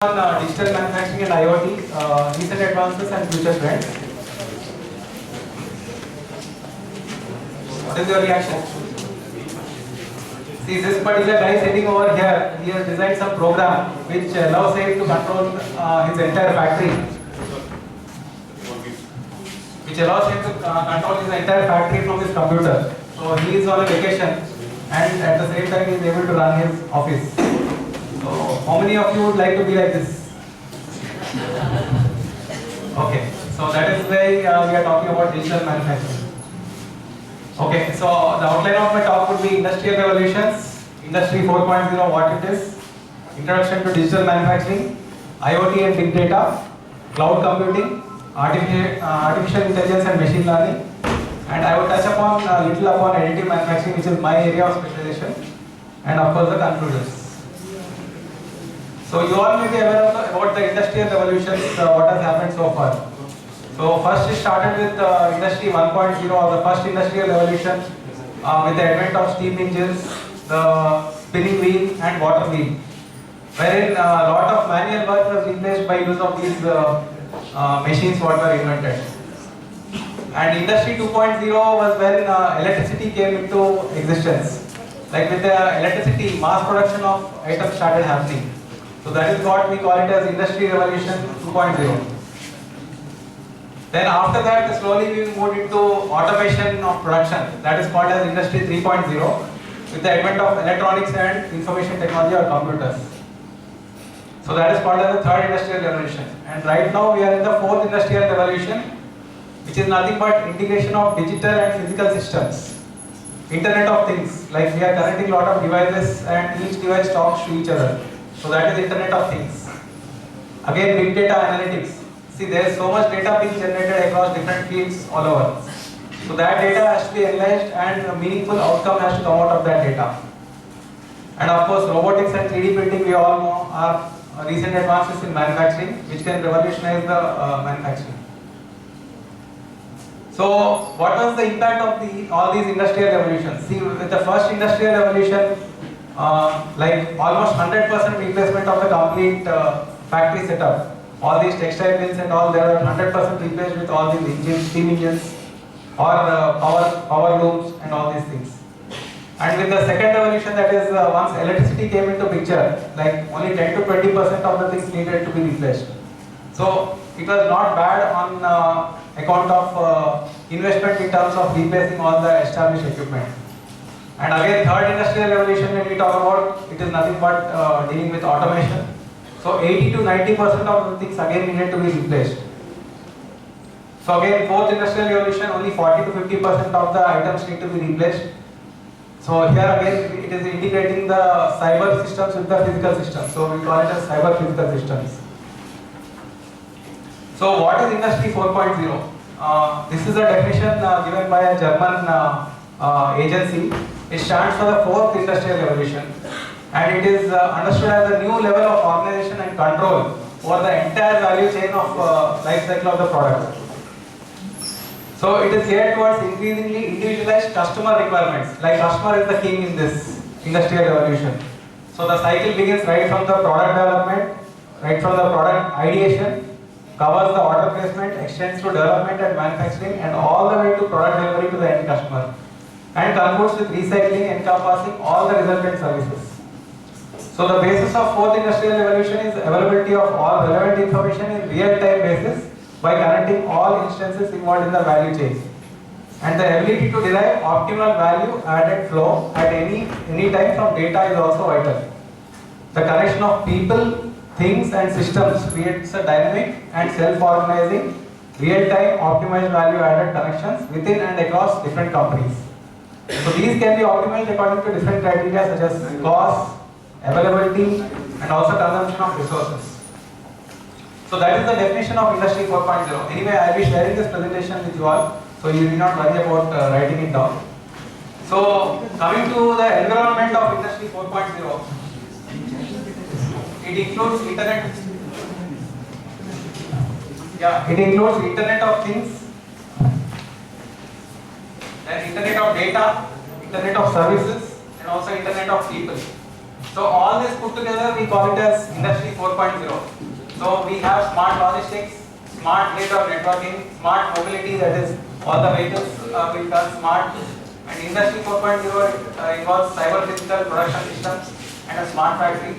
On digital manufacturing and IoT, recent advances and future trends. What is your reaction? See, this particular guy sitting over here, he has designed some program which allows him to control his entire factory. From his computer. So he is on a vacation and at the same time he is able to run his office. So, how many of you would like to be like this? Okay, so that is why we are talking about digital manufacturing. Okay, so the outline of my talk would be industrial revolutions, Industry 4.0, what it is, introduction to digital manufacturing, IoT and big data, cloud computing, artificial intelligence and machine learning, and I will touch upon little upon additive manufacturing, which is my area of specialization, and of course the conclusions. So you all may be aware of about the industrial revolutions, what has happened so far. So first it started with industry 1.0 or the first industrial revolution with the advent of steam engines, the spinning wheel and water wheel, wherein a lot of manual work was replaced by use of these machines what were invented. And industry 2.0 was when electricity came into existence. Like with the electricity, mass production of items started happening. So that is what we call it as Industry Revolution 2.0. Then after that, slowly we moved into automation of production. That is called as Industry 3.0 with the advent of electronics and information technology or computers. So that is called as the third industrial revolution. And right now we are in the fourth industrial revolution, which is nothing but integration of digital and physical systems. Internet of things, like we are connecting a lot of devices and each device talks to each other. So that is Internet of Things. Again, big data analytics. See, there is so much data being generated across different fields all over. So that data has to be analyzed and a meaningful outcome has to come out of that data. And of course, robotics and 3D printing, we all know, are recent advances in manufacturing, which can revolutionize the manufacturing. So, what was the impact of all these industrial revolutions? See, with the first industrial revolution, like almost 100% replacement of the complete factory setup. All these textile mills and all, they are 100% replaced with all these engines, steam engines, or power looms and all these things. And with the second revolution, that is once electricity came into picture, like only 10 to 20% of the things needed to be replaced. So it was not bad on account of investment in terms of replacing all the established equipment. And again, third industrial revolution, when we talk about, it is nothing but dealing with automation. So 80 to 90% of the things again needed to be replaced. So again, fourth industrial revolution, only 40 to 50% of the items need to be replaced. So here again, it is integrating the cyber systems with the physical systems. So we call it as cyber physical systems. So what is Industry 4.0? This is a definition given by a German agency. It stands for the fourth industrial revolution, and it is understood as a new level of organization and control over the entire value chain of life cycle of the product. So it is geared towards increasingly individualized customer requirements. Like customer is the king in this industrial revolution. So the cycle begins right from the product development, right from the product ideation, covers the order placement, extends to development and manufacturing, and all the way to product delivery to the end customer, and concludes with recycling encompassing all the resultant services. So the basis of fourth industrial revolution is availability of all relevant information in real-time basis by connecting all instances involved in the value chain. And the ability to derive optimal value added flow at any time from data is also vital. The connection of people, things and systems creates a dynamic and self-organizing, real-time optimized value added connections within and across different companies. So these can be optimized according to different criteria such as cost, availability, and also consumption of resources. So that is the definition of Industry 4.0. Anyway, I will be sharing this presentation with you all, so you need not worry about writing it down. So coming to the environment of Industry 4.0, it includes Internet. It includes Internet of Things, then Internet of Data, Internet of Services, and also Internet of People. So all this put together we call it as Industry 4.0. So we have smart logistics, smart grid or networking, smart mobility, that is all the vehicles will turn smart, and Industry 4.0 involves cyber physical production systems and a smart factory,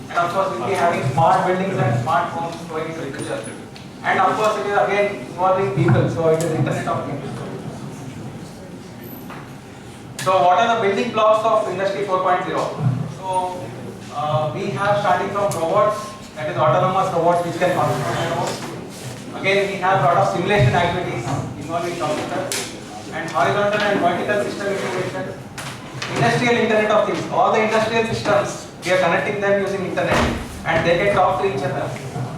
and of course we'll be having smart buildings and smart homes going into the future. And of course it is again involving people, so it is Internet of Things. So what are the building blocks of Industry 4.0? So we have starting from robots, that is autonomous robots which can control their own. Again we have a lot of simulation activities involving computers, and horizontal and vertical system integration. Industrial Internet of Things, all the industrial systems, we are connecting them using internet, and they can talk to each other.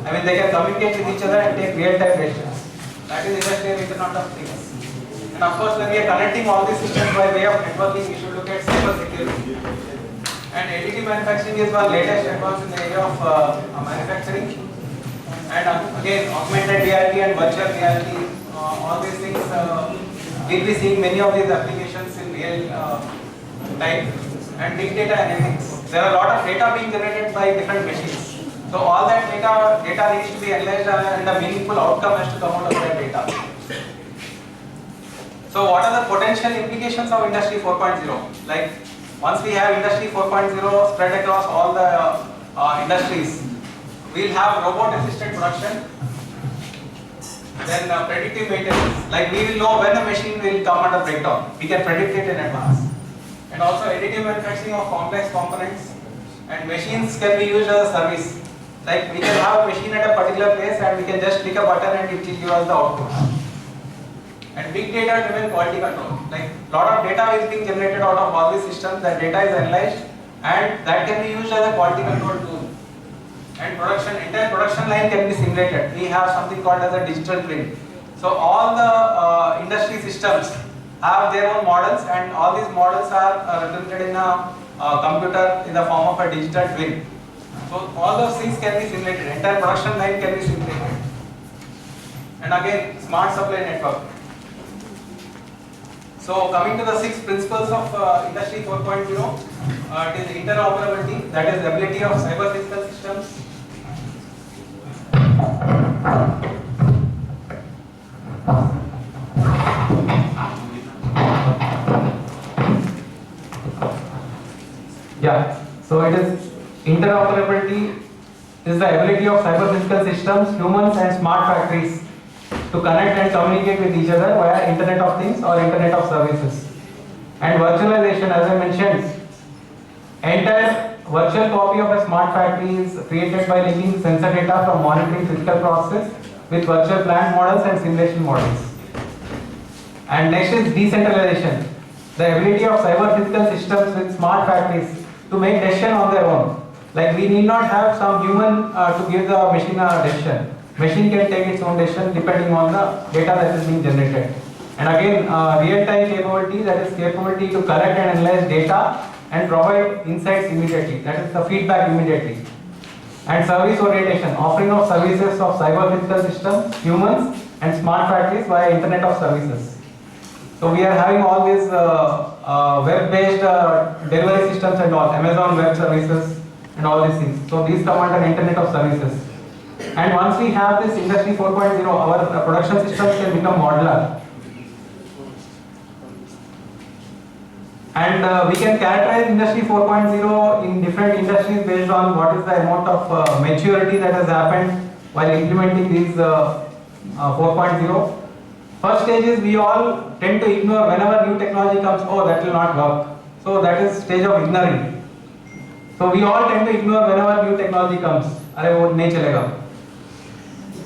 I mean they can communicate with each other and take real-time decisions. That is Industrial Internet of Things. And of course, when we are connecting all these systems by way of networking, we should look at cyber security. And additive manufacturing is one latest advance in the area of manufacturing. And again, augmented reality and virtual reality, all these things, we'll be seeing many of these applications in real time. And big data analytics. There are a lot of data being generated by different machines. So all that data needs to be analyzed, and a meaningful outcome has to come out of that data. So what are the potential implications of Industry 4.0? Like once we have Industry 4.0 spread across all the industries, we'll have robot assisted production, then predictive maintenance, like we will know when a machine will come under breakdown, we can predict it in advance. And also additive manufacturing of complex components, and machines can be used as a service. Like we can have a machine at a particular place and we can just click a button and it will give us the output. And big data driven quality control, like lot of data is being generated out of all these systems, that data is analyzed and that can be used as a quality control tool. And entire production line can be simulated. We have something called as a digital twin. So all the industry systems have their own models, and all these models are represented in a computer in the form of a digital twin. So all those things can be simulated, entire production line can be simulated. And again, smart supply network. So coming to the 6 principles of Industry 4.0, it is interoperability, that is the ability of cyber physical systems. Yeah, so it is interoperability is the ability of cyber physical systems, humans and smart factories to connect and communicate with each other via Internet of Things or Internet of Services. And virtualization, as I mentioned, entire virtual copy of a smart factory is created by linking sensor data from monitoring physical process with virtual plant models and simulation models. And next is decentralization, the ability of cyber physical systems with smart factories to make decision on their own. Like we need not have some human to give the machine a decision. Machine can take its own decision depending on the data that is being generated. And again, real-time capability, that is capability to collect and analyze data and provide insights immediately, that is the feedback immediately. And service orientation, offering of services of cyber physical systems, humans and smart factories via Internet of Services. So we are having all these web-based delivery systems and all, Amazon Web Services and all these things. So these come under Internet of Services. And once we have this Industry 4.0, our production systems can become modular. And we can characterize Industry 4.0 in different industries based on what is the amount of maturity that has happened while implementing these 4.0. First stage is we all tend to ignore whenever new technology comes, oh that will not work. So that is stage of ignoring. So we all tend to ignore whenever new technology comes. Arey wo nahi chalega.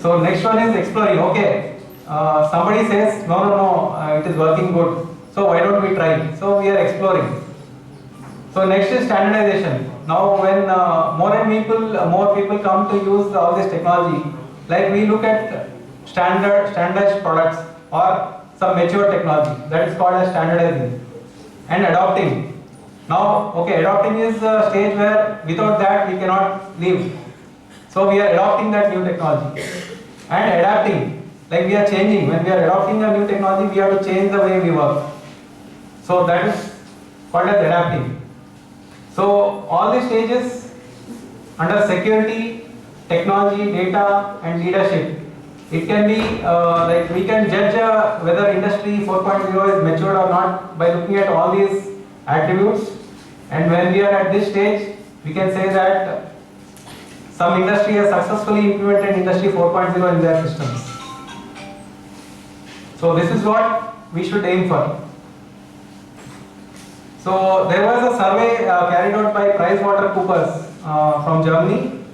So next one is exploring. Okay, somebody says no, it is working good. So why don't we try? So we are exploring. So next is standardization. Now when more people come to use all this technology, like we look at standardized products or some mature technology, that is called as standardizing. And adopting. Now, okay, adopting is a stage where without that we cannot live. So we are adopting that new technology. And adapting, like we are changing. When we are adopting a new technology, we have to change the way we work. So that is called as adapting. So all these stages under security, technology, data and leadership, it can be like we can judge whether industry 4.0 is matured or not by looking at all these attributes. And when we are at this stage, we can say that some industry has successfully implemented industry 4.0 in their systems. So this is what we should aim for. So there was a survey carried out by PricewaterhouseCoopers from Germany.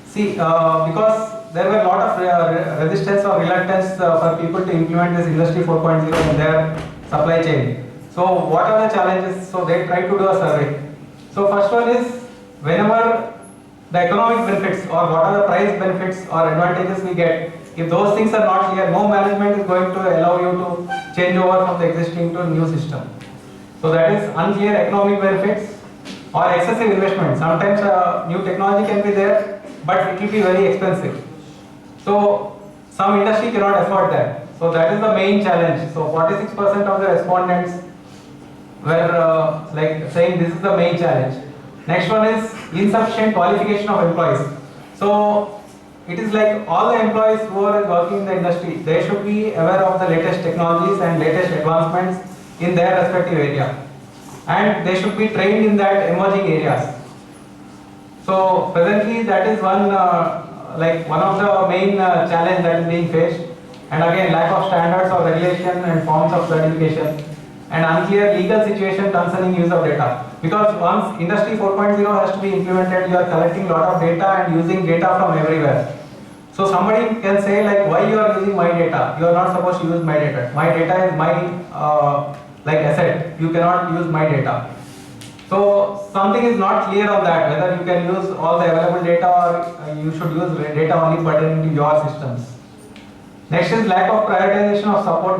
See, because there were a lot of resistance or reluctance for people to implement this industry 4.0 in their supply chain. So what are the challenges? So they tried to do a survey. So first one is, whenever the economic benefits or what are the price benefits or advantages we get, if those things are not clear, no management is going to allow you to change over from the existing to a new system. So that is unclear economic benefits or excessive investment. Sometimes new technology can be there, but it will be very expensive. So some industry cannot afford that. So that is the main challenge. So 46% of the respondents were like saying this is the main challenge. Next one is insufficient qualification of employees. So it is like all the employees who are working in the industry, they should be aware of the latest technologies and latest advancements in their respective area. And they should be trained in that emerging areas. So presently that is one of the main challenge that is being faced. And again, lack of standards or regulation and forms of certification and unclear legal situation concerning use of data. Because once industry 4.0 has to be implemented, you are collecting lot of data and using data from everywhere. So somebody can say like, why you are using my data? You are not supposed to use my data. My data is my like asset. You cannot use my data. So something is not clear on that, whether you can use all the available data or you should use data only pertaining to your systems. Next is lack of prioritization of support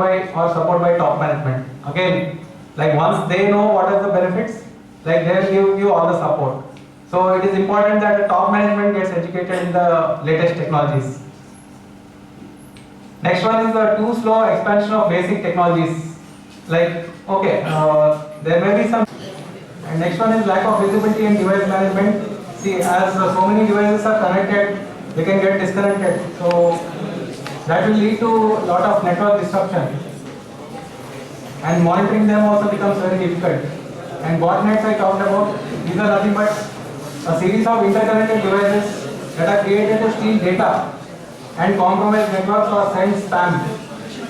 by top management. Again, like once they know what are the benefits, like they will give you all the support. So it is important that the top management gets educated in the latest technologies. Next one is the too slow expansion of basic technologies. Like, okay, there may be some. And next one is lack of visibility in device management. See, as so many devices are connected, they can get disconnected. So that will lead to a lot of network disruption. And monitoring them also becomes very difficult. And botnets I talked about, these are nothing but a series of interconnected devices that are created to steal data and compromise networks or send spam.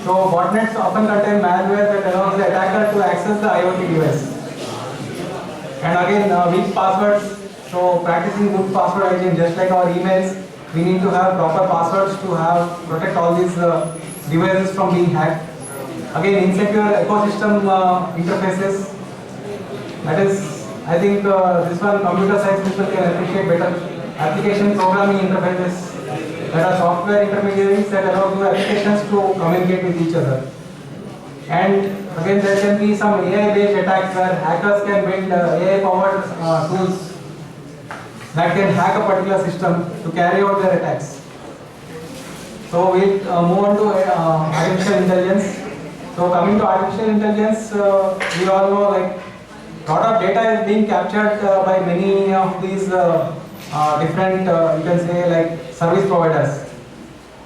So botnets often contain malware that allows the attacker to access the IoT device. And again, weak passwords. So practicing good password hygiene, just like our emails, we need to have proper passwords to protect all these devices from being hacked. Again, insecure ecosystem interfaces. That is, I think this one computer science people can appreciate better. Application programming interfaces. There are software intermediaries that allow the applications to communicate with each other. And again, there can be some AI-based attacks where hackers can build AI-powered tools that can hack a particular system to carry out their attacks. So we'll move on to artificial intelligence. So coming to artificial intelligence, we all know like lot of data is being captured by many of these different, you can say like service providers.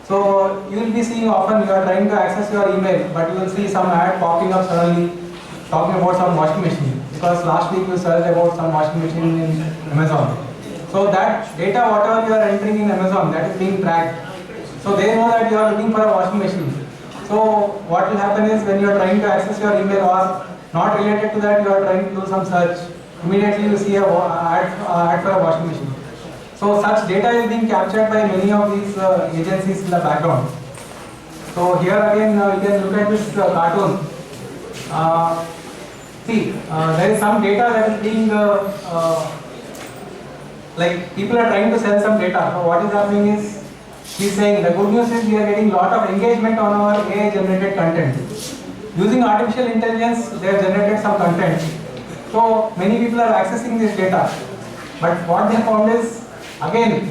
So you will be seeing often you are trying to access your email, but you will see some ad popping up suddenly talking about some washing machine, because last week you searched about some washing machine in Amazon. So that data, whatever you are entering in Amazon, that is being tracked. So they know that you are looking for a washing machine. So what will happen is when you are trying to access your email or not related to that, you are trying to do some search, immediately you see a ad for a washing machine. So such data is being captured by many of these agencies in the background. So here again we can look at this cartoon. There is some data that is being like people are trying to sell some data. So what is happening is, he's saying the good news is we are getting lot of engagement on our AI generated content. Using artificial intelligence, they have generated some content. So many people are accessing this data. But what they found is, again,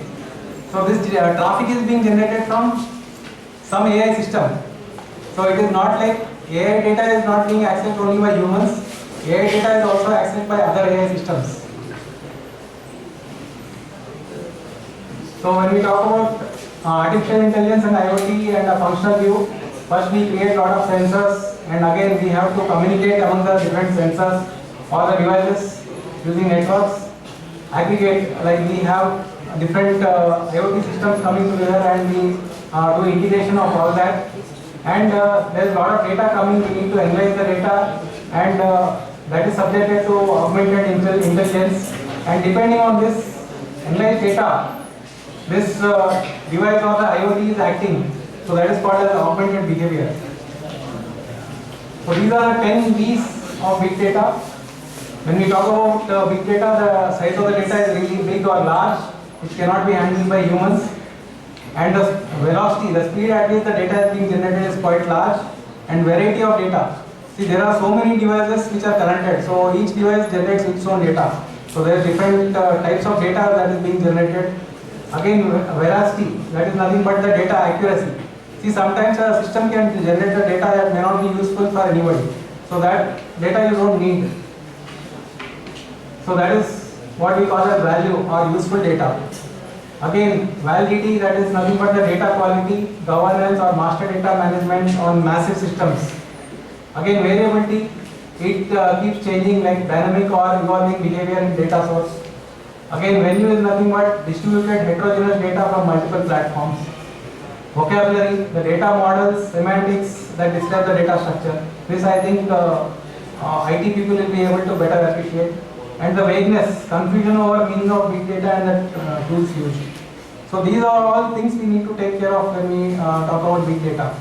so this traffic is being generated from some AI system. So it is not like AI data is not being accessed only by humans. AI data is also accessed by other AI systems. So when we talk about artificial intelligence and IoT and a functional view, first we create a lot of sensors, and again we have to communicate among the different sensors or the devices using networks. Aggregate, like we have different IoT systems coming together, and we do integration of all that. And there is a lot of data coming. We need to analyze the data, and that is subjected to augmented intelligence. And depending on this analyzed data, this device or the IoT is acting. So that is called as augmented behavior. So these are the 10 V's of big data. When we talk about big data, the size of the data is really big or large, which cannot be handled by humans. And the velocity, the speed at which the data is being generated is quite large, and variety of data. See, there are so many devices which are connected, so each device generates its own data. So there are different types of data that is being generated. Again, veracity, that is nothing but the data accuracy. See, sometimes a system can generate the data that may not be useful for anybody. So that data you don't need. So that is what we call as value or useful data. Again, validity, that is nothing but the data quality, governance or master data management on massive systems. Again, variability, it keeps changing like dynamic or evolving behavior in data source. Again, value is nothing but distributed heterogeneous data from multiple platforms. Vocabulary, the data models, semantics that describe the data structure. This I think IT people will be able to better appreciate. And the vagueness, confusion over meaning of big data and the tools used. So these are all things we need to take care of when we talk about big data.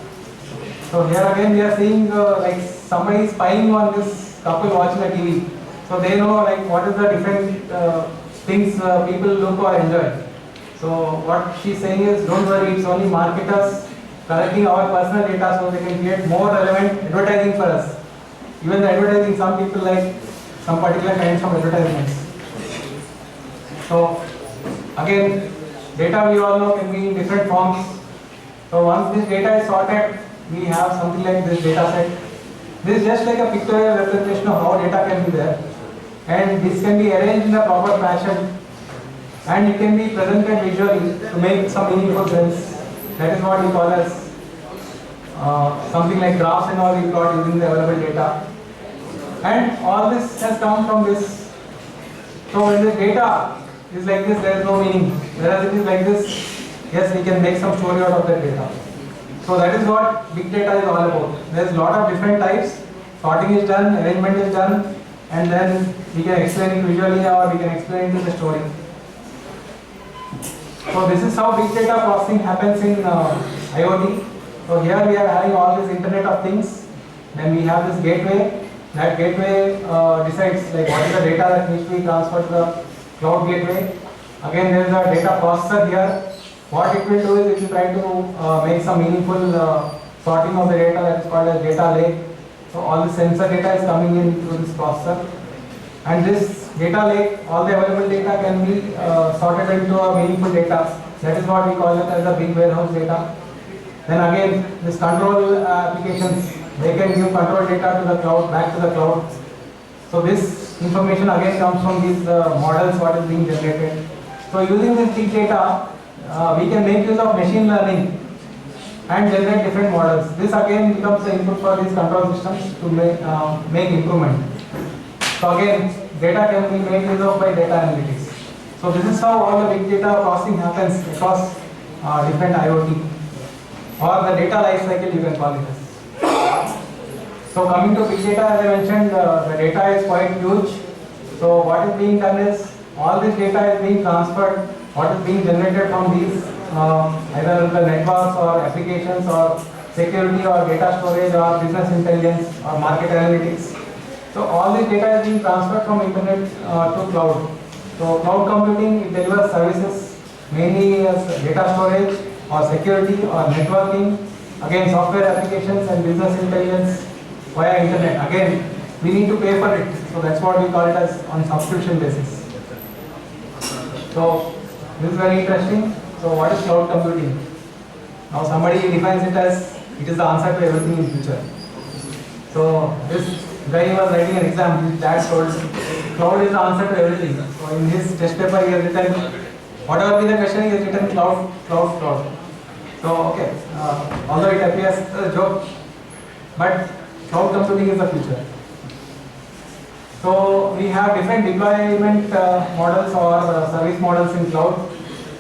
So here again we are seeing like somebody spying on this couple watching a TV. So they know like what is the different things people look or enjoy. So what she's saying is, don't worry, it's only marketers collecting our personal data so they can create more relevant advertising for us. Even the advertising, some people like some particular kinds of advertisements. So again, data we all know can be in different forms. So once this data is sorted, we have something like this data set. This is just like a pictorial representation of how data can be there. And this can be arranged in a proper fashion. And it can be presented visually to make some meaningful sense. That is what we call as something like graphs and all we plot using the available data. And all this has come from this. So when the data is like this, there is no meaning. Whereas it is like this, yes, we can make some story out of that data. So that is what big data is all about. There is a lot of different types. Sorting is done, arrangement is done, and then we can explain it visually or we can explain it in the story. So this is how big data processing happens in IoT. So here we are having all this Internet of Things. Then we have this gateway. That gateway decides like what is the data that needs to be transferred to the cloud gateway. Again, there is a data processor here. What it will do is it will try to make some meaningful sorting of the data, that is called as data lake. So all the sensor data is coming in through this processor. And this data lake, all the available data can be sorted into a meaningful data. That is what we call it as a big warehouse data. Then again, this control applications, they can give control data to the cloud, back to the cloud. So this information again comes from these models what is being generated. So using this big data, we can make use of machine learning and generate different models. This again becomes the input for these control systems to make improvement. So again, data can be made use of by data analytics. So this is how all the big data processing happens across different IoT or the data life cycle you can call it as. So coming to big data, as I mentioned, the data is quite huge. So what is being done is, all this data is being transferred, what is being generated from these either the networks or applications or security or data storage or business intelligence or market analytics. So all this data is being transferred from internet to cloud. So cloud computing, it delivers services mainly as data storage or security or networking, again software applications and business intelligence via internet. Again, we need to pay for it. So that's what we call it as on subscription basis. So this is very interesting. So what is cloud computing? Now somebody defines it as it is the answer to everything in future. So this guy was writing an exam, his dad told cloud is the answer to everything. So in his test paper he has written whatever be the question is written cloud, cloud, cloud. So okay, although it appears a joke, but cloud computing is the future. So we have different deployment models or service models in cloud.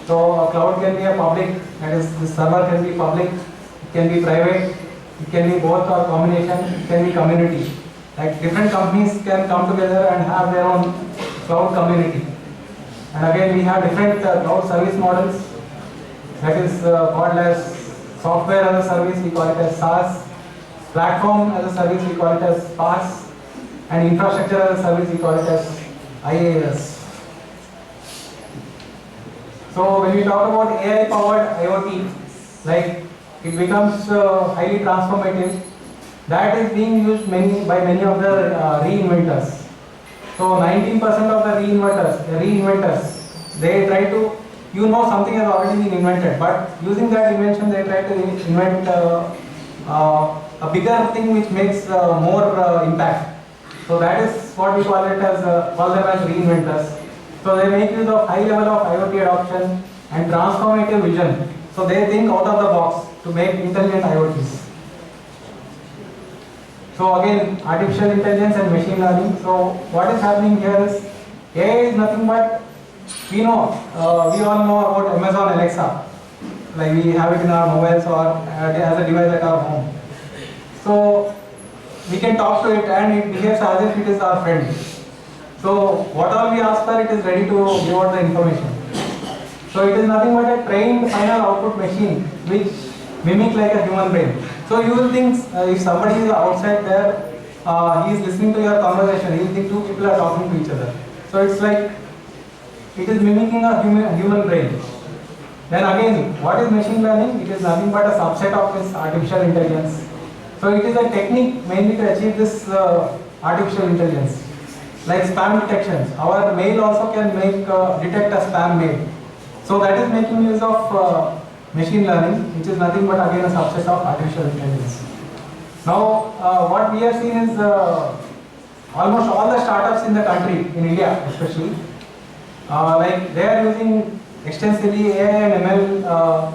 So a cloud can be a public, that is the server can be public, it can be private, it can be both or combination, it can be community. Like different companies can come together and have their own cloud community. And again we have different cloud service models, that is called as software as a service, we call it as SaaS, platform as a service, we call it as PaaS, and infrastructure as a service, we call it as IaaS. So when we talk about AI powered IoT, like it becomes highly transformative. That is being used by many of the reinventors. So 19% of the reinventors, they try to, something has already been invented, but using that invention they try to invent a bigger thing which makes more impact. So that is what we call them as reinventors. So they make use of high level of IoT adoption and transformative vision. So they think out of the box to make intelligent IoTs. So again, artificial intelligence and machine learning. So what is happening here is AI is nothing but, we all know about Amazon Alexa. Like we have it in our mobiles or as a device at our home. So we can talk to it and it behaves as if it is our friend. So what all we ask for, it is ready to give out the information. So it is nothing but a trained final output machine which mimics like a human brain. So you will think if somebody is outside there, he is listening to your conversation, he will think two people are talking to each other. So it's like, it is mimicking a human brain. Then again, what is machine learning? It is nothing but a subset of this artificial intelligence. So it is a technique mainly to achieve this artificial intelligence. Like spam detections. Our mail also can detect a spam mail. So that is making use of machine learning, which is nothing but again a subset of artificial intelligence. Now, what we have seen is almost all the startups in the country, in India especially, like they are using extensively AI and ML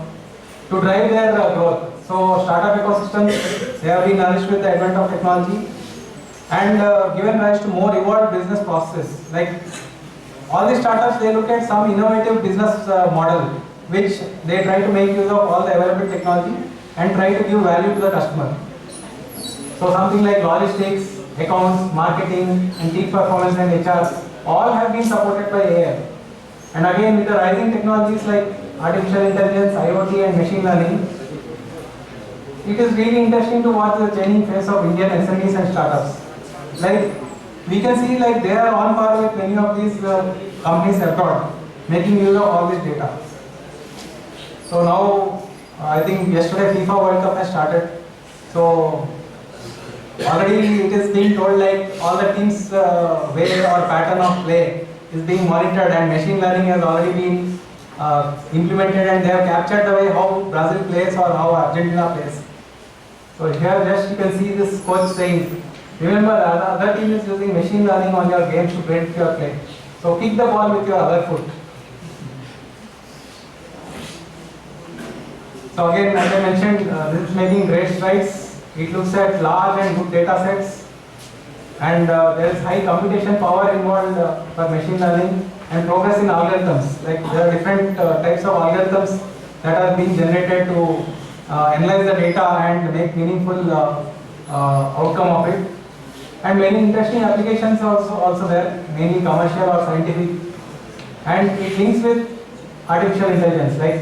to drive their growth. So startup ecosystems, they have been nourished with the advent of technology and given rise to more evolved business processes. Like all these startups, they look at some innovative business model which they try to make use of all the available technology and try to give value to the customer. So something like logistics, accounts, marketing, and peak performance and HR, all have been supported by AI. And again, with the rising technologies like artificial intelligence, IoT, and machine learning, it is really interesting to watch the changing face of Indian SMEs and startups. Like we can see, like they are on par with many of these companies abroad, making use of all this data. So now, I think yesterday FIFA World Cup has started. So already it is being told like all the teams' way or pattern of play is being monitored, and machine learning has already been implemented, and they have captured the way how Brazil plays or how Argentina plays. So here just you can see this coach saying, remember the other team is using machine learning on your game to predict your play. So kick the ball with your other foot. So again, as I mentioned, this is making great strides. It looks at large and good data sets, and there is high computation power involved for machine learning and progress in algorithms. Like there are different types of algorithms that are being generated to analyze the data and make meaningful outcome of it. And many interesting applications are also there, mainly commercial or scientific. And it links with artificial intelligence. Like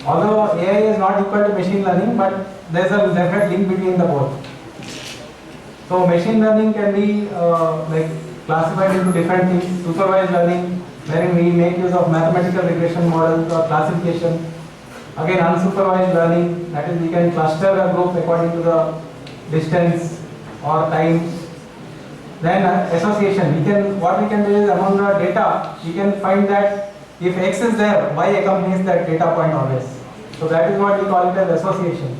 although AI is not equal to machine learning, but there is a definite link between the both. So machine learning can be like classified into different things. Supervised learning, wherein we make use of mathematical regression models or classification. Again, unsupervised learning, that is we can cluster a group according to the distance or time. Then association, what we can do is among the data, we can find that if X is there, Y accompanies that data point always. So that is what we call it as association.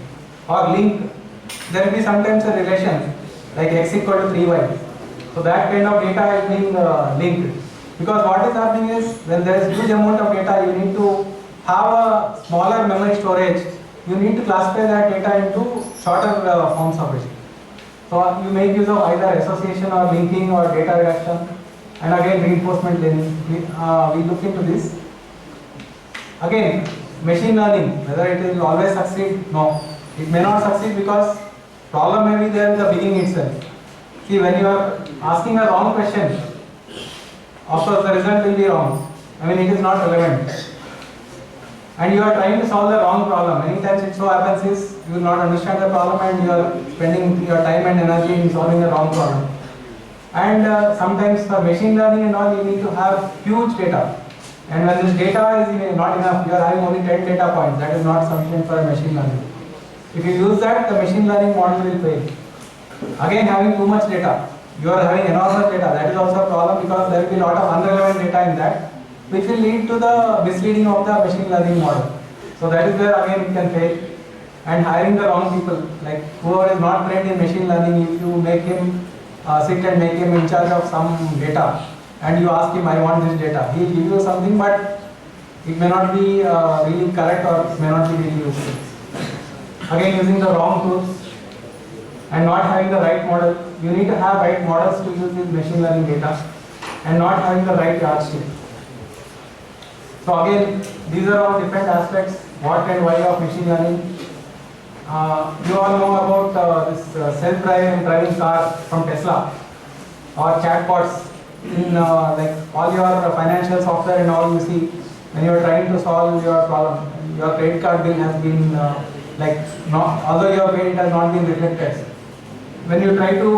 Or link, there will be sometimes a relation like X equal to 3Y. So that kind of data is being linked. Because what is happening is, when there is huge amount of data, you need to have a smaller memory storage. You need to classify that data into shorter forms of it. So you make use of either association or linking or data reduction, and again reinforcement learning. We look into this. Again, machine learning, whether it will always succeed? No. It may not succeed because problem may be there in the beginning itself. See, when you are asking a wrong question, of course the result will be wrong. I mean, it is not relevant. And you are trying to solve the wrong problem. Many times it so happens is you will not understand the problem and you are spending your time and energy in solving the wrong problem. And sometimes for machine learning and all, you need to have huge data. And when this data is not enough, you are having only 10 data points. That is not sufficient for a machine learning. If you use that, the machine learning model will fail. Again, having too much data. You are having enormous data. That is also a problem because there will be a lot of unrelevant data in that, which will lead to the misleading of the machine learning model. So that is where again it can fail. And hiring the wrong people, like whoever is not trained in machine learning, if you make him sit and make him in charge of some data, and you ask him, I want this data, he will give you something, but it may not be really correct or it may not be really useful. Again, using the wrong tools and not having the right model. You need to have right models to use this machine learning data and not having the right yardstick. So again, these are all different aspects, what and why of machine learning. You all know about this self-driving car from Tesla or chatbots in like all your financial software and all. You see, when you are trying to solve your problem, your credit card bill has been although you have paid, it has not been reflected. When you try to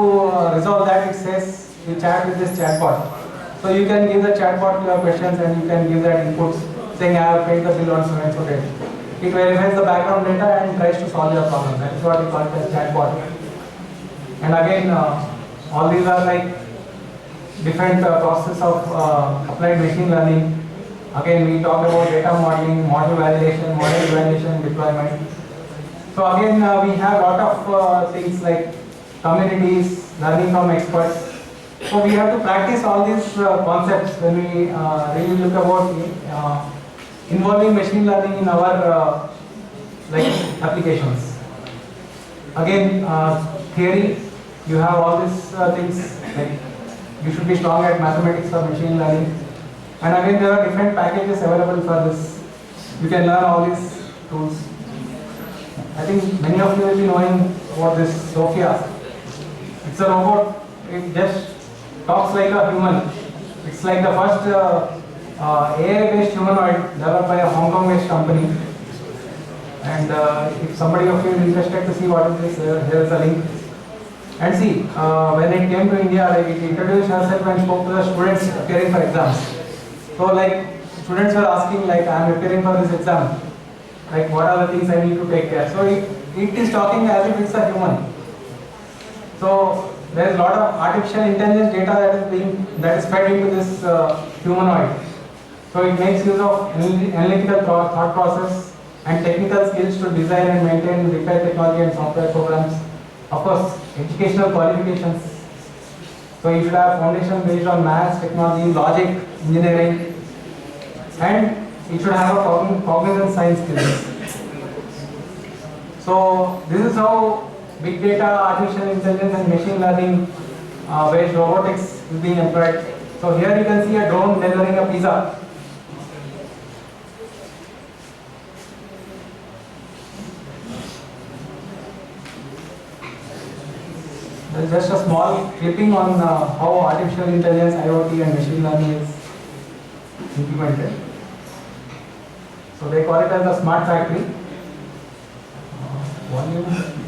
resolve that, it says you chat with this chatbot. So you can give the chatbot your questions and you can give that inputs saying I have paid the bill on so and so date. It verifies the background data and tries to solve your problem. That is what we call it as chatbot. And again, all these are like different process of applied machine learning. Again, we talked about data modeling, model validation, model evaluation, deployment. So again, we have a lot of things like communities, learning from experts. So we have to practice all these concepts when we really look about involving machine learning in our applications. Again, theory, you have all these things, like you should be strong at mathematics or machine learning. And again, there are different packages available for this. You can learn all these tools. I think many of you will be knowing about this Sophia. It's a robot. It just talks like a human. It's like the first AI-based humanoid developed by a Hong Kong-based company. And if somebody of you is interested to see what is this, here is a link. And see, when it came to India, it introduced herself and spoke to the students appearing for exams. So students were asking I am preparing for this exam. What are the things I need to take care? So it is talking as if it's a human. So there is a lot of artificial intelligence data that is fed into this humanoid. So it makes use of analytical thought process and technical skills to design and maintain repair technology and software programs. Of course, educational qualifications. So you should have foundation based on maths, technology, logic, engineering, and you should have a cognizant science skills. So this is how big data, artificial intelligence and machine learning based robotics is being employed. So here you can see a drone delivering a pizza. There is just a small clipping on how artificial intelligence, IoT and machine learning is implemented. So they call it as a smart factory. Volume, sir.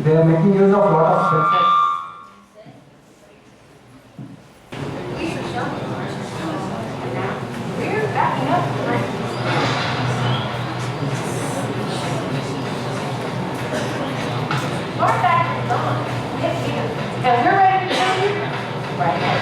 they are making use of lot of sensors. We're backing up. Smart factory's on. It's here. And we're ready to show you right now.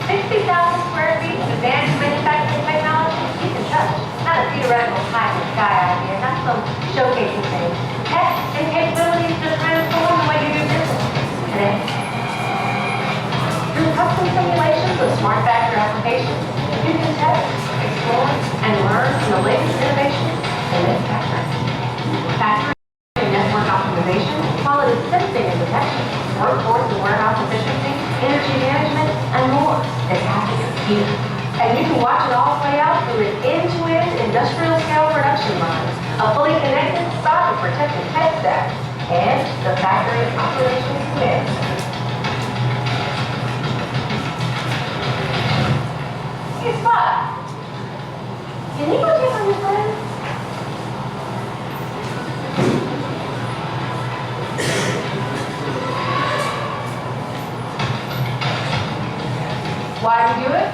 60,000 square feet of advanced manufacturing technology you can touch. Not a theoretical pie in the sky idea, not some showcasing thing. Tech and capabilities to transform the way you do business today. Through custom simulations of smart factory applications, you can test, explore, and learn from the latest innovations in manufacturing. Factory and network optimization, quality sensing and detection, workforce and warehouse efficiency, energy management, and more is happening here. And you can watch it all play out through an end-to-end industrial scale production line, a fully connected, cyber protected tech stack, and the factory operations command center. Hey, Spot, can you go check on your friend? Why do you do it?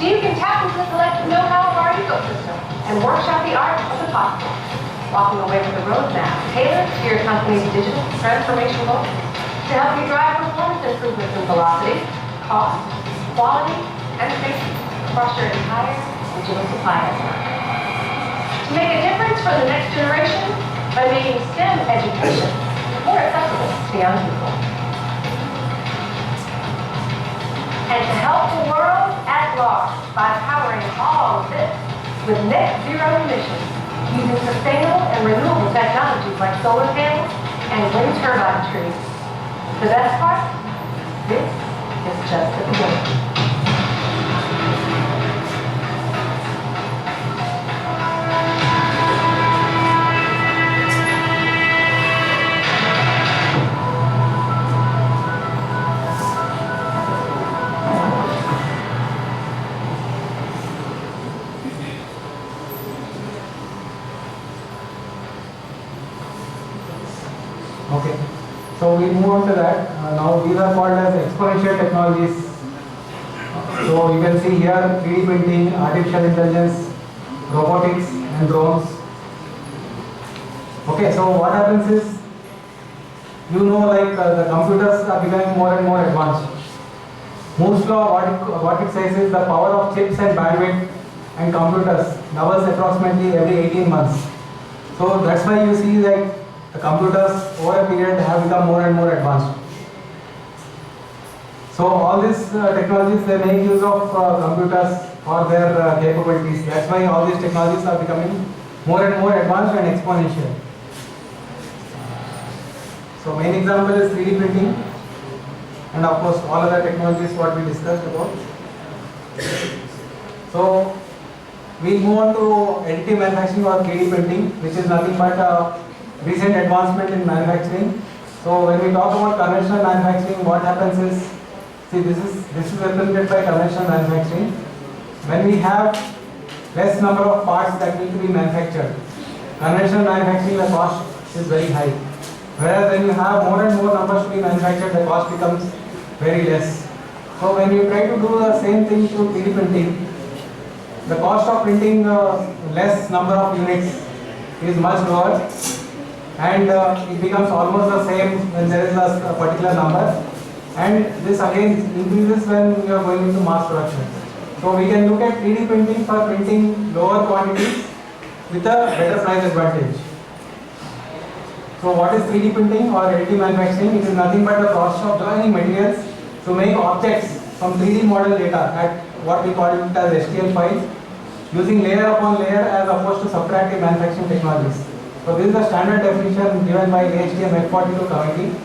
So you can tap into the collective know-how of our ecosystem and workshop the art of the possible, walking away with a roadmap tailored to your company's digital transformation goals to help you drive performance improvements in velocity, cost, quality, and safety across your entire digital supply network. To make a difference for the next generation by making STEM education more accessible to young people. And to help the world at large by powering all of this with net zero emissions using sustainable and renewable technologies like solar panels and wind turbine trees. The best part? This is just the beginning. Okay, so we move on to that. Now these are called as exponential technologies. So you can see here 3D printing, artificial intelligence, robotics and drones. Okay, so what happens is, you know, like the computers are becoming more and more advanced. Moore's law, what it says is the power of chips and bandwidth and computers doubles approximately every 18 months. So that's why you see like the computers over a period have become more and more advanced. So all these technologies, they make use of computers for their capabilities. That's why all these technologies are becoming more and more advanced and exponential. So main example is 3D printing, and of course all other technologies what we discussed about. So we move on to additive manufacturing or 3D printing, which is nothing but a recent advancement in manufacturing. So when we talk about conventional manufacturing, what happens is, see, this is represented by conventional manufacturing. When we have less number of parts that need to be manufactured, conventional manufacturing, the cost is very high. Whereas when you have more and more numbers to be manufactured, the cost becomes very less. So when you try to do the same thing through 3D printing, the cost of printing less number of units is much lower, and it becomes almost the same when there is a particular number, and this again increases when you are going into mass production. So we can look at 3D printing for printing lower quantities with a better price advantage. So what is 3D printing or additive manufacturing? It is nothing but the process of joining materials to make objects from 3D model data at what we call it as STL files, using layer upon layer as opposed to subtractive manufacturing technologies. So this is the standard definition given by ASTM F42 committee.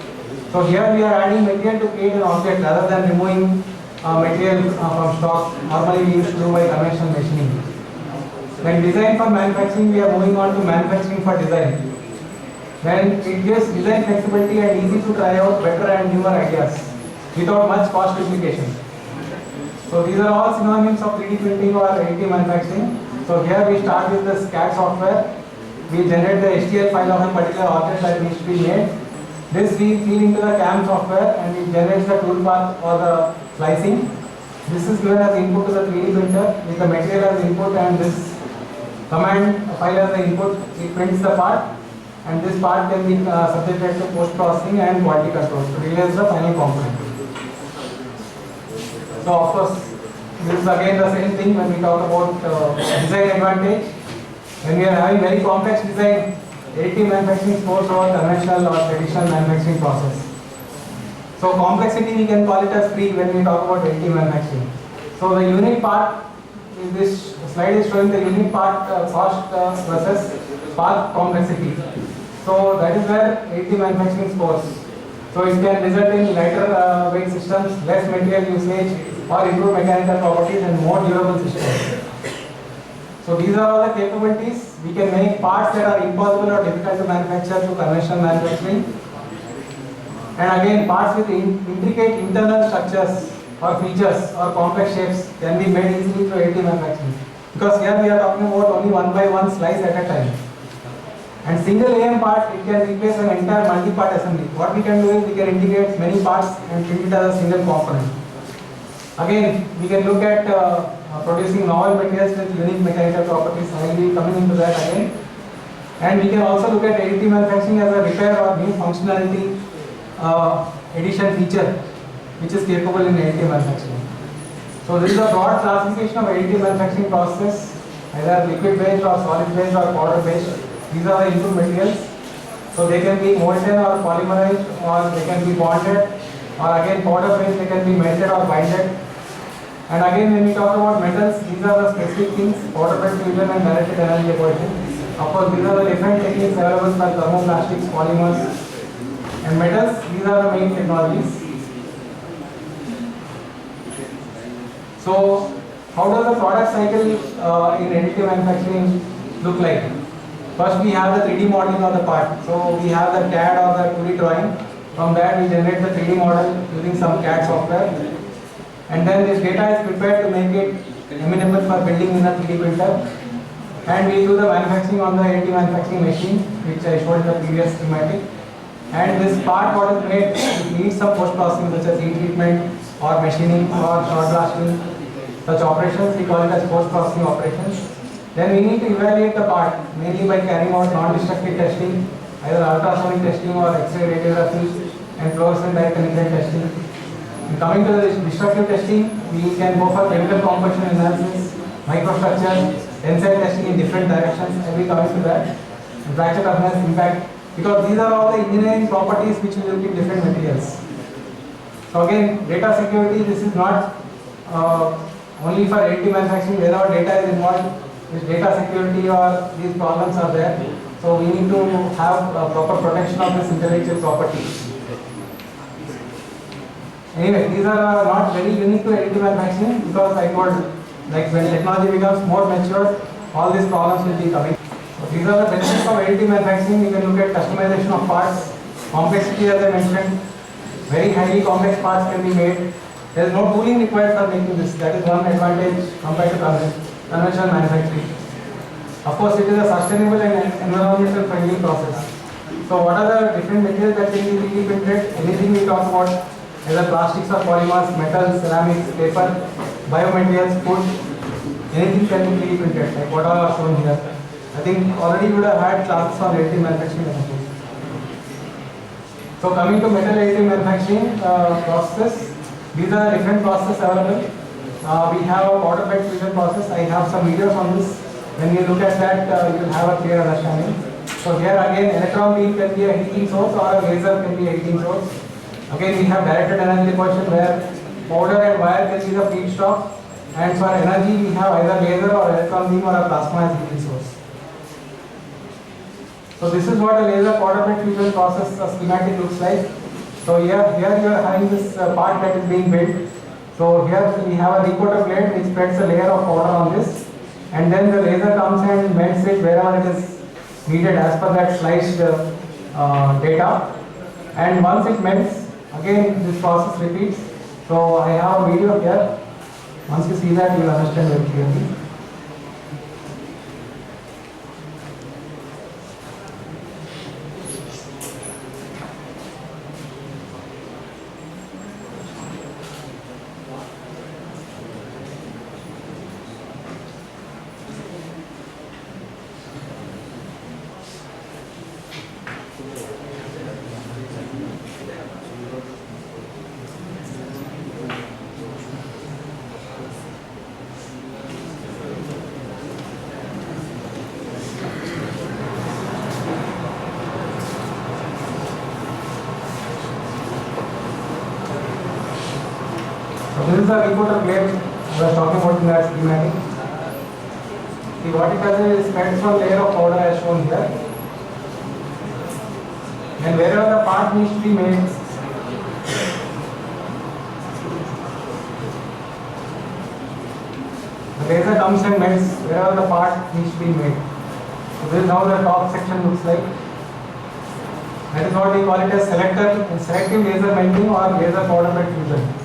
So here we are adding material to create an object rather than removing material from stock. Normally we used to do by conventional machining. When design for manufacturing, we are moving on to manufacturing for design. When it gives design flexibility and easy to try out better and newer ideas without much cost implication. So these are all synonyms of 3D printing or additive manufacturing. So here we start with the CAD software. we generate the HTML file of a particular object that needs to be made. This we feed into the CAM software and it generates the toolpath for the slicing. This is given as input to the 3D printer with the material as input and this command file as the input. It prints the part and this part can be subjected to post processing and quality control to realize the final component. So of course, this is again the same thing when we talk about design advantage. When we are having very complex design, additive manufacturing scores over conventional or traditional manufacturing process. So complexity we can call it as free when we talk about additive manufacturing. So the unique part, this slide is showing the unique part cost versus part complexity. So that is where additive manufacturing scores. So it can result in lighter weight systems, less material usage, or improved mechanical properties and more durable systems. So these are all the capabilities. We can make parts that are impossible or difficult to manufacture through conventional manufacturing. And again, parts with intricate internal structures or features or complex shapes can be made easily through additive manufacturing. Because here we are talking about only one by one slice at a time. And single AM part, it can replace an entire multi-part assembly. What we can do is we can integrate many parts and treat it as a single component. Again, we can look at producing novel materials with unique mechanical properties. I will be coming into that again. And we can also look at additive manufacturing as a repair or new functionality addition feature which is capable in additive manufacturing. So this is a broad classification of additive manufacturing process, either liquid based or solid based or powder based. These are the input materials. So they can be molten or polymerized or they can be bonded, or again powder based, they can be melted or binded. And again, when we talk about metals, these are the specific things: powder bed fusion and directed energy equation. Of course, these are the different techniques available for thermoplastics, polymers, and metals. These are the main technologies. So, how does the product cycle in additive manufacturing look like? First, we have the 3D modeling of the part. So, we have the CAD or the 2D drawing. From that, we generate the 3D model using some CAD software. And then this data is prepared to make it amenable for building in a 3D printer. And we do the manufacturing on the additive manufacturing machine, which I showed in the previous schematic. And this part, what is made, it needs some post-processing such as heat treatment or machining or short blasting. Such operations, we call it as post-processing operations. Then we need to evaluate the part, mainly by carrying out non-destructive testing, either ultrasonic testing or X-ray radiography and fluorescent dye penetrant testing. And coming to the destructive testing, we can go for chemical composition analysis, microstructure, tensile testing in different directions. I will come to that. And fracture toughness, impact, because these are all the engineering properties which will look in different materials. So again, data security, this is not only for additive manufacturing. Wherever data is involved, this data security or these problems are there. So we need to have proper protection of this intellectual property. Anyway, these are not very unique to additive manufacturing, because I told, like when technology becomes more mature, all these problems will be coming. So these are the benefits of additive manufacturing. You can look at customization of parts, complexity as I mentioned, very highly complex parts can be made. There is no tooling required for making this. That is one advantage compared to conventional manufacturing. Of course, it is a sustainable and environmental friendly process. So what are the different materials that can be 3D printed? Anything we talk about, either plastics or polymers, metals, ceramics, paper, biomaterials, food, anything can be 3D printed, like what all are shown here. I think already you would have had classes on additive manufacturing. So coming to metal additive manufacturing process, these are the different processes available. We have a powder bed fusion process. I have some videos on this. When you look at that, you will have a clear understanding. So here again, electron beam can be a heating source or a laser can be a heating source. Again, we have directed energy equation where powder and wire can be the feedstock, and for energy we have either laser or electron beam or a plasma as heating source. So this is what a laser powder bed fusion process schematic looks like. So here you are having this part that is being built. So here we have a recoater blade which spreads a layer of powder on this, and then the laser comes and melts it wherever it is needed as per that sliced data. And once it melts, again this process repeats. So I have a video here. Once you see that, you will understand very clearly. this is the recoater blade I was talking about in that schematic. See what it does is spreads one layer of powder as shown here. And wherever the part needs to be made, the laser comes and melts wherever the part needs to be made. So this is how the top section looks like. That is what we call it as selective laser melting or laser powder bed fusion.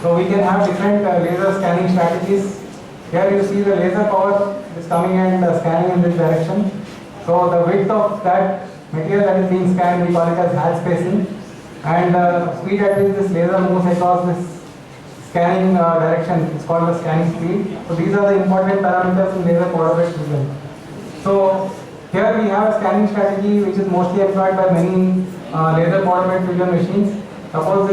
So we can have different laser scanning strategies. Here you see the laser power is coming and scanning in this direction. So the width of that material that is being scanned, we call it as Hall spacing. And speed at which this laser moves across this scanning direction is called the scanning speed. So these are the important parameters in laser powder bed fusion. So here we have a scanning strategy which is mostly employed by many laser powder bed fusion machines. Suppose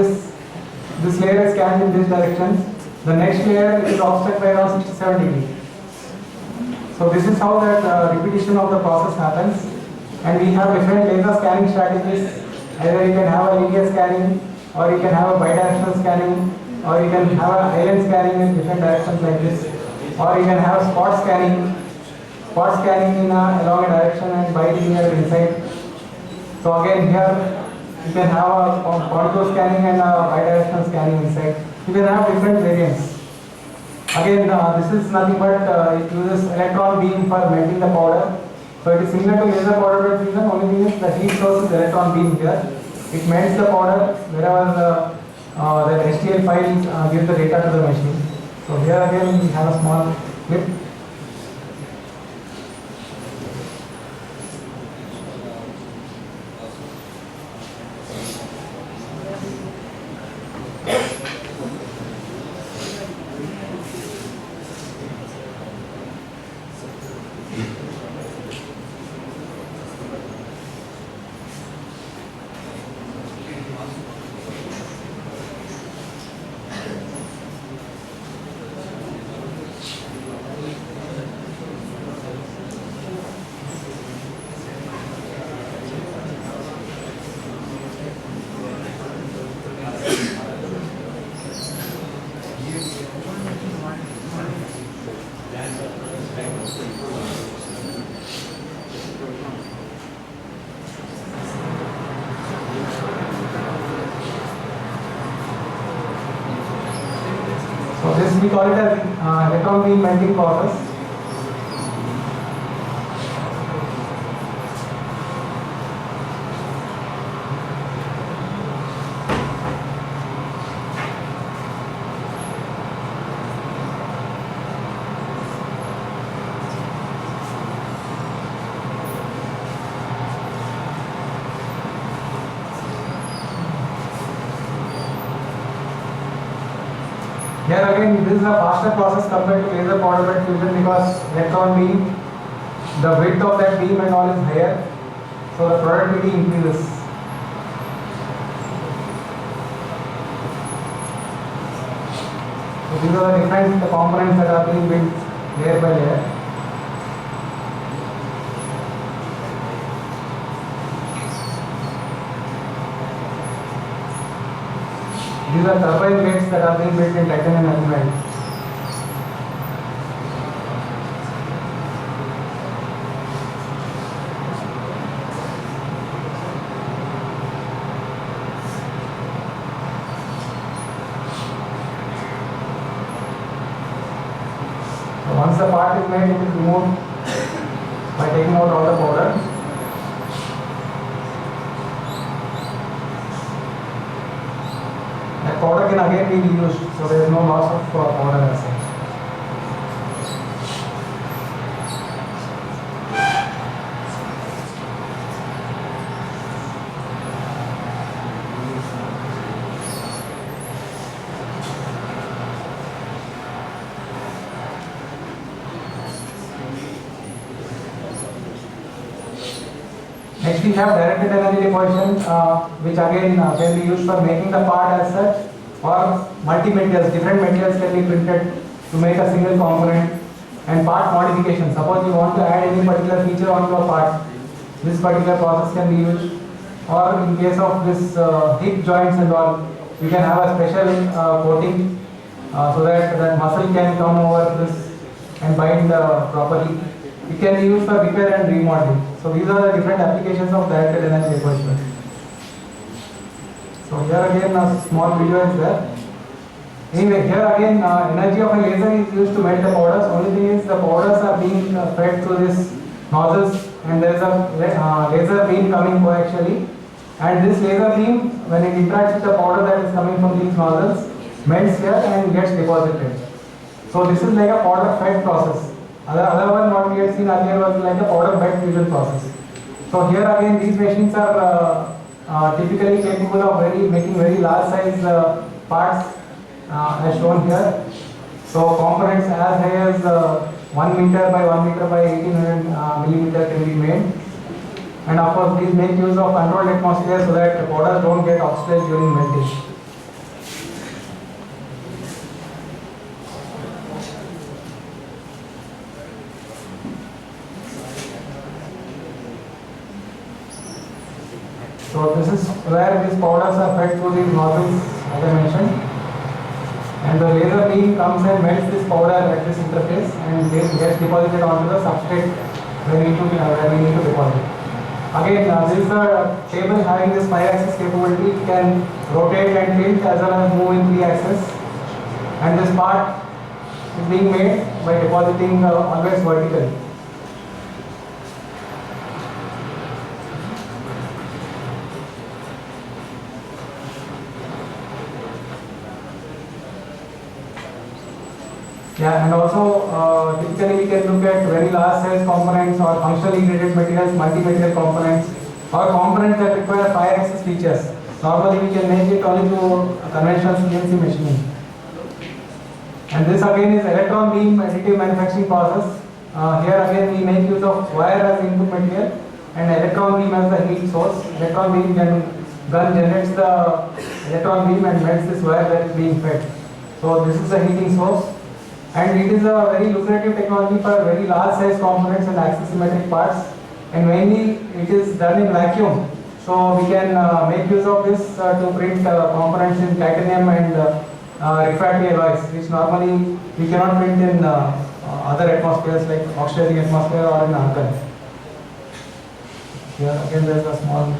this layer is scanned in this direction. The next layer is offset by around 67 degrees. So this is how that repetition of the process happens. And we have different laser scanning strategies. Either you can have a linear scanning, or you can have a bidirectional scanning, or you can have an island scanning in different directions like this, or you can have spot scanning in along a direction and bilinear inside. So again here you can have a contour scanning and a bidirectional scanning inside. You can have different variants. Again, this is nothing but it uses electron beam for melting the powder. So it is similar to laser powder bed fusion. Only thing is the heat source is electron beam here. It melts the powder wherever the STL files give the data to the machine. So here again we have a small clip. So this we call it as electron beam melting process. Here again, this is a faster process compared to laser powder bed fusion because electron beam, the width of that beam and all is higher, so the productivity increases. So these are the different components that are being built layer by layer. These are turbine blades that are being built in titanium element. So once the part is made, it is removed by taking out all the powder. Powder can again be reused, so there is no loss of powder as such. Next we have directed energy deposition, which again can be used for making the part as such, or multi-materials, different materials can be printed to make a single component, And part modification. Suppose you want to add any particular feature onto a part, this particular process can be used. Or in case of this hip joints and all, you can have a special coating so that that muscle can come over this and bind properly. It can be used for repair and remodeling. So these are the different applications of directed energy reversal. So here again a small video is there. Anyway, here again energy of a laser is used to melt the powders. Only thing is the powders are being fed through this nozzles, and there is a laser beam coming coaxially. And this laser beam, when it interacts with the powder that is coming from these nozzles, melts here and gets deposited. So this is like a powder fed process. Other one what we had seen earlier was like a powder bed fusion process. So here again these machines are typically capable of making very large size parts as shown here. So components as high as 1 meter by 1 meter by 1800 millimeter can be made. And of course these make use of controlled atmosphere so that the powders don't get oxidized during melting. So this is where these powders are fed through these nozzles as I mentioned. And the laser beam comes and melts this powder at this interface and gets deposited onto the substrate where we need to deposit. Again, this is a table having this 5-axis capability. It can rotate and tilt as well as move in 3-axis. And this part is being made by depositing always vertically. Yeah, and also typically we can look at very large size components or functionally integrated materials, multi-material components, or components that require 5-axis features. Normally we can make it only through conventional CNC machining. And this again is electron beam additive manufacturing process. Here again we make use of wire as input material and electron beam as the heat source. Electron beam gun generates the electron beam and melts this wire that is being fed. So this is the heating source. And it is a very lucrative technology for very large size components and axisymmetric parts, and mainly it is done in vacuum. So we can make use of this to print components in titanium and refractory alloys, which normally we cannot print in other atmospheres like oxidizing atmosphere or in argon. Here again there is a small.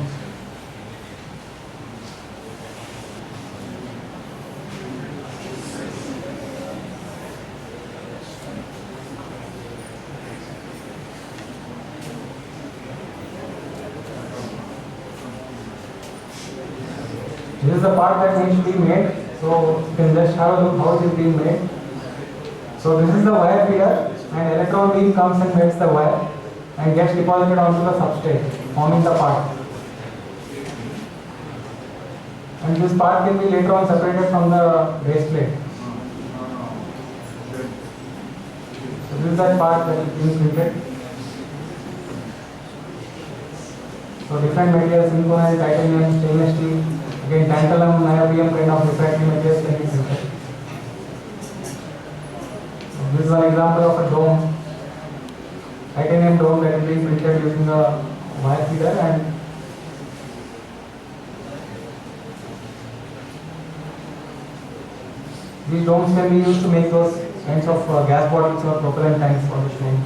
This is the part that needs to be made. So you can just have a look how it is being made. So this is the wire feeder, and electron beam comes and melts the wire and gets deposited onto the substrate, forming the part. And this part can be later on separated from the base plate. So this is that part that is being printed. So different materials, silicon, titanium, stainless steel, again tantalum, niobium kind of refractory materials can be printed. So this is an example of a dome, titanium dome that is being printed using a wire feeder, and these domes can be used to make those kinds of gas bottles or propellant tanks for the dome.